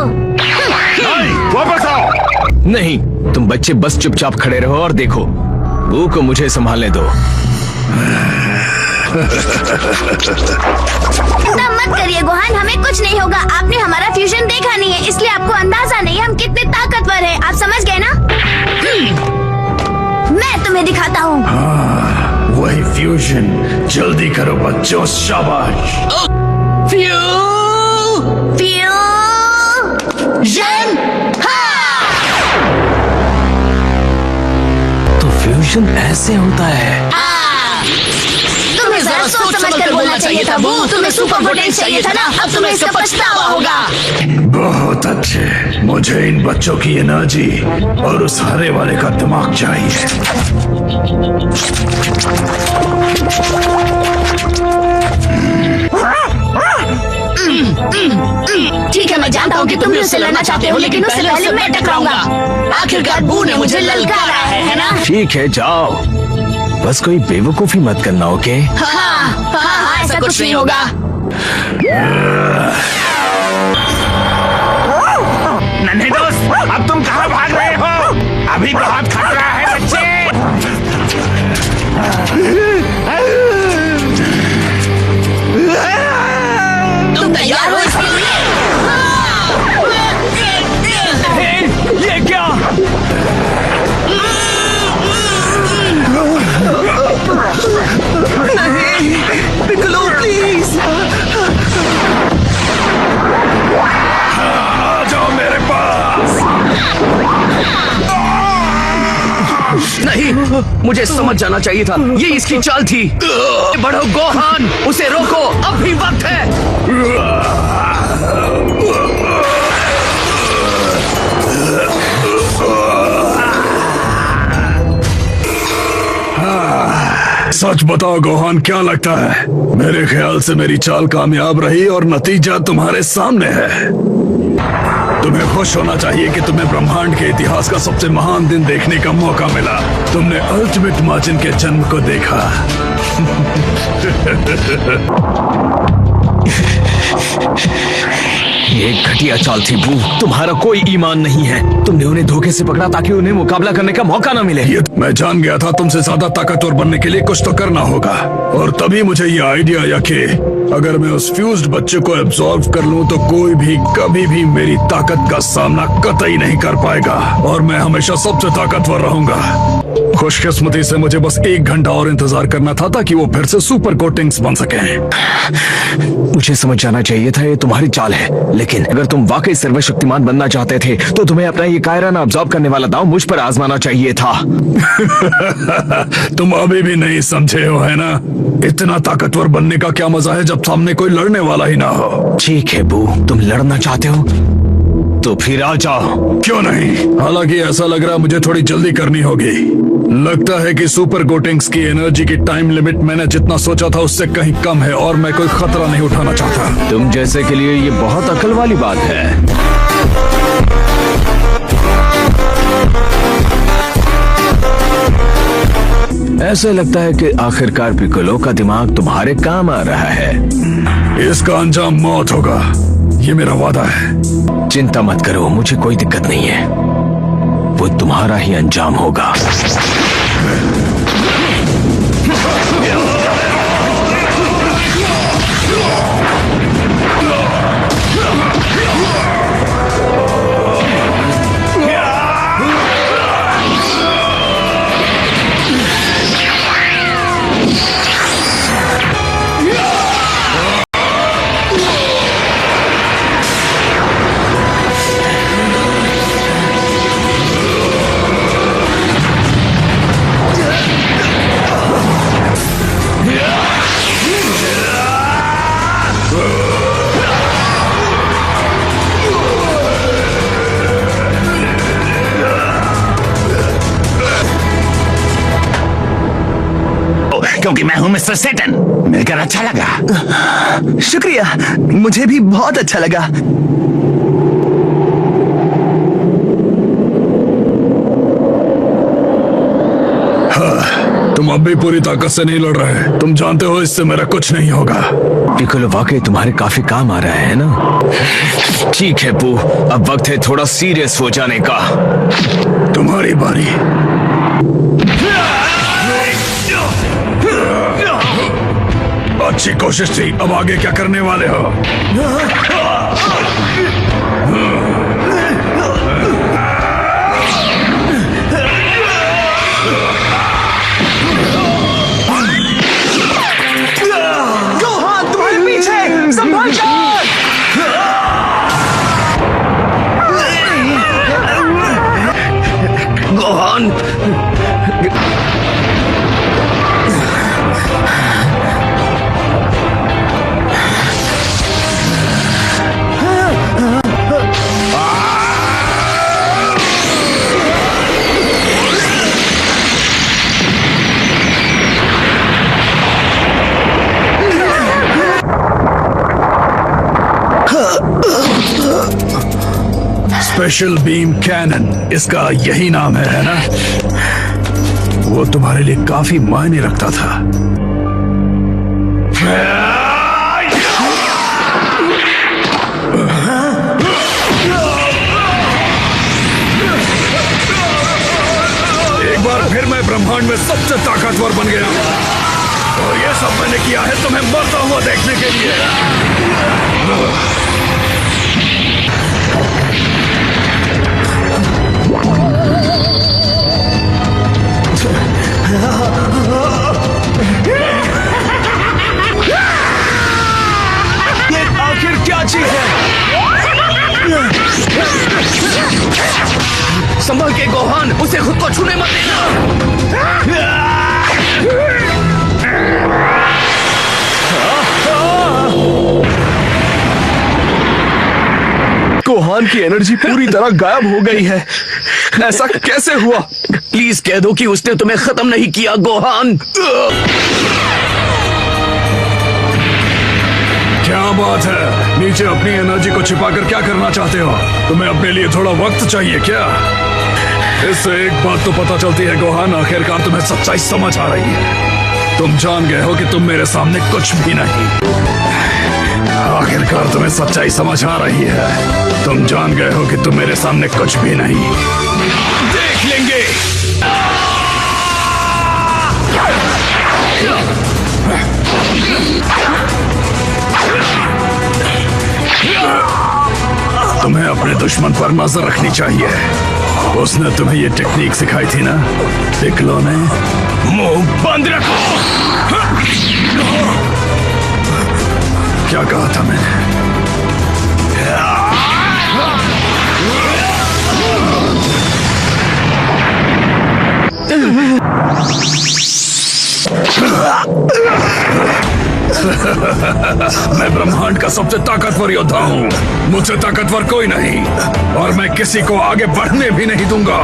नहीं, वापस आओ। नहीं, तुम बच्चे बस चुपचाप खड़े रहो और देखो। बू को मुझे संभालने दो। चिंता मत करिए गोहान, हमें कुछ नहीं होगा। आपने हमारा फ्यूजन देखा नहीं है, इसलिए आपको अंदाजा नहीं है हम कितने ताकतवर हैं। आप समझ गए ना? मैं तुम्हें दिखाता हूँ। वही फ्यूजन, जल्दी करो बच्चों, शाबाश। फ्यूजन, तो फ्यूजन ऐसे होता है। तुम्हें जरा सोच समझ कर बोलना चाहिए था बू। तुम्हें सुपर पोटेंस चाहिए था ना, अब तुम्हें इसका पछतावा होगा। बहुत अच्छे, मुझे इन बच्चों की एनर्जी और उस हरे वाले का दिमाग चाहिए। ठीक है, मैं जानता हूँ कि तुम भी उससे लड़ना चाहते हो, लेकिन उससे पहले मैं टकराऊंगा। आखिरकार बू ने मुझे ललकारा है ना? ठीक है, जाओ, बस कोई बेवकूफी मत करना, ओके? हाँ, ऐसा कुछ नहीं होगा। नन्हे दोस्त, अब तुम कहाँ भाग रहे हो? अभी बहुत खतरा है बच्चे। तुम तैयार हो इसके लिए? ये क्या? नहीं, पिकलो प्लीज। आ जाओ मेरे पास। नहीं, मुझे समझ जाना चाहिए था, ये इसकी चाल थी। बढ़ो गोहान, उसे रोको, अब भी वक्त है। सच बताओ गोहान, क्या लगता है? मेरे ख्याल से मेरी चाल कामयाब रही और नतीजा तुम्हारे सामने है। तुम्हें खुश होना चाहिए कि तुम्हें ब्रह्मांड के इतिहास का सबसे महान दिन देखने का मौका मिला। तुमने अल्टीमेट मार्जिन के जन्म को देखा। ये घटिया चाल थी बू, तुम्हारा कोई ईमान नहीं है। तुमने उन्हें धोखे से पकड़ा ताकि उन्हें मुकाबला करने का मौका न मिले। ये मैं जान गया था तुमसे ज्यादा ताकतवर बनने के लिए कुछ तो करना होगा, और तभी मुझे ये आइडिया आया कि अगर मैं उस फ्यूज्ड बच्चे को एब्जॉर्व कर लूं तो कोई भी कभी भी मेरी ताकत का सामना कतई नहीं कर पाएगा और मैं हमेशा सबसे ताकतवर रहूंगा। खुशकिस्मती से मुझे बस 1 घंटा और इंतजार करना था ताकि वो फिर से सुपर कोटिंग्स बन सके। मुझे समझ जाना चाहिए था ये तुम्हारी चाल है, लेकिन अगर तुम वाकई सर्वशक्तिमान बनना चाहते थे तो तुम्हें अपना ये कायराना अब्जॉर्ब करने वाला दांव मुझ पर आजमाना चाहिए था। तुम अभी भी नहीं समझे हो, है ना? इतना ताकतवर बनने का क्या मजा है जब सामने कोई लड़ने वाला ही ना हो। ठीक है बू, तुम लड़ना चाहते हो तो फिर आ जाओ। क्यों नहीं? हालांकि ऐसा लग रहा है मुझे थोड़ी जल्दी करनी होगी। लगता है कि सुपर कोटिंग्स की एनर्जी की टाइम लिमिट मैंने जितना सोचा था उससे कहीं कम है और मैं कोई खतरा नहीं उठाना चाहता। तुम जैसे के लिए ये बहुत अकल वाली बात है। ऐसे लगता है कि आखिरकार पिकोलो का दिमाग तुम्हारे काम आ रहा है। इसका अंजाम मौत होगा, ये मेरा वादा है। चिंता मत करो, मुझे कोई दिक्कत नहीं है, वो तुम्हारा ही अंजाम होगा। क्योंकि मैं हूं मिस्टर सेटन। मिलकर अच्छा लगा। शुक्रिया, मुझे भी बहुत अच्छा लगा। हाँ, तुम अब भी पूरी ताकत से नहीं लड़ रहे। तुम जानते हो इससे मेरा कुछ नहीं होगा। पिकोलो वाकई तुम्हारे काफी काम आ रहा है ना? ठीक है पू, अब वक्त है थोड़ा सीरियस हो जाने का। तुम्हारी बारी। अच्छी कोशिश थी, अब आगे क्या करने वाले हो? गोहान तुम्हारे पीछे, संभल कर! गोहान, स्पेशल बीम कैनन, इसका यही नाम है ना? वो तुम्हारे लिए काफी मायने रखता था। एक बार फिर मैं ब्रह्मांड में सबसे ताकतवर बन गया और ये सब मैंने किया है तुम्हें मरता हुआ देखने के लिए। ये आखिर क्या चीज है? संभल के गोहान, उसे खुद को छूने मत देना। गोहान की एनर्जी पूरी तरह गायब हो गई है। ऐसा कैसे हुआ? प्लीज कह दो कि उसने तुम्हें खत्म नहीं किया गोहान। क्या बात है? नीचे अपनी एनर्जी को छिपाकर क्या करना चाहते हो? तुम्हें अपने लिए थोड़ा वक्त चाहिए क्या? इससे एक बात तो पता चलती है गोहान, आखिरकार तुम्हें सच्चाई समझ आ रही है। तुम जान गए हो कि तुम मेरे सामने कुछ भी नहीं। आखिरकार तुम्हें सच्चाई समझ आ रही है। तुम जान गए हो कि तुम मेरे सामने कुछ भी नहीं। देख लेंगे। तुम्हें अपने दुश्मन पर नजर रखनी चाहिए। उसने तुम्हें ये टेक्निक सिखाई थी ना? पिकोलो ने। मुंह बंद रखो। क्या कहा था मैंने? मैं ब्रह्मांड का सबसे ताकतवर योद्धा हूँ। मुझसे ताकतवर कोई नहीं और मैं किसी को आगे बढ़ने भी नहीं दूंगा।